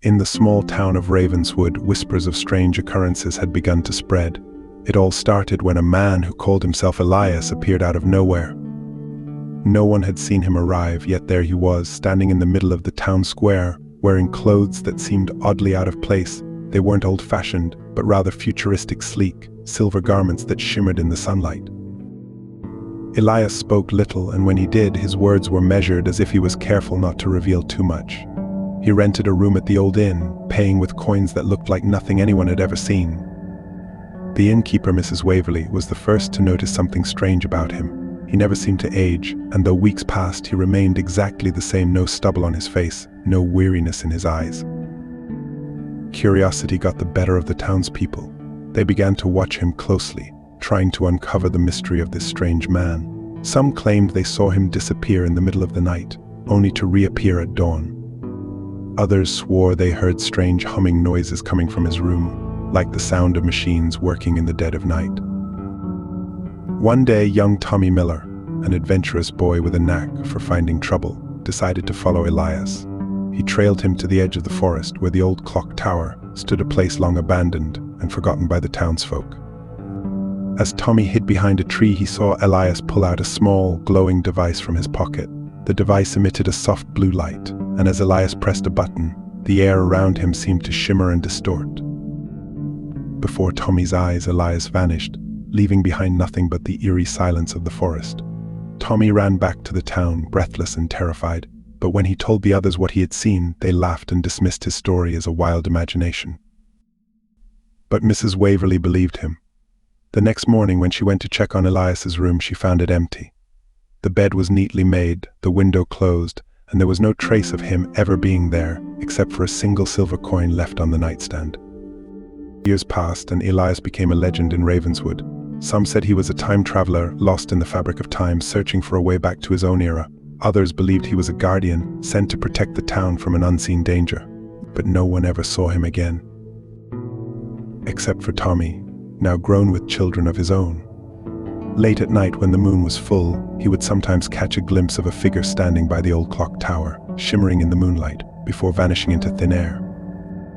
In the small town of Ravenswood, whispers of strange occurrences had begun to spread. It all started when a man who called himself Elias appeared out of nowhere. No one had seen him arrive, yet there he was, standing in the middle of the town square, wearing clothes that seemed oddly out of place. They weren't old-fashioned, but rather futuristic, sleek, silver garments that shimmered in the sunlight. Elias spoke little, and when he did, his words were measured, as if he was careful not to reveal too much. He rented a room at the old inn, paying with coins that looked like nothing anyone had ever seen. The innkeeper, Mrs. Waverley, was the first to notice something strange about him. He never seemed to age, and though weeks passed, he remained exactly the same, no stubble on his face, no weariness in his eyes. Curiosity got the better of the townspeople. They began to watch him closely, trying to uncover the mystery of this strange man. Some claimed they saw him disappear in the middle of the night, only to reappear at dawn. Others swore they heard strange humming noises coming from his room, like the sound of machines working in the dead of night. One day, young Tommy Miller, an adventurous boy with a knack for finding trouble, decided to follow Elias. He trailed him to the edge of the forest, where the old clock tower stood, a place long abandoned and forgotten by the townsfolk. As Tommy hid behind a tree, he saw Elias pull out a small, glowing device from his pocket. The device emitted a soft blue light, and as Elias pressed a button, the air around him seemed to shimmer and distort. Before Tommy's eyes, Elias vanished, leaving behind nothing but the eerie silence of the forest. Tommy ran back to the town, breathless and terrified, but when he told the others what he had seen, they laughed and dismissed his story as a wild imagination. But Mrs. Waverley believed him. The next morning, when she went to check on Elias's room, she found it empty. The bed was neatly made, the window closed, and there was no trace of him ever being there, except for a single silver coin left on the nightstand. Years passed, and Elias became a legend in Ravenswood. Some said he was a time traveler, lost in the fabric of time, searching for a way back to his own era. Others believed he was a guardian, sent to protect the town from an unseen danger. But no one ever saw him again. Except for Tommy, now grown with children of his own. Late at night, when the moon was full, he would sometimes catch a glimpse of a figure standing by the old clock tower, shimmering in the moonlight, before vanishing into thin air.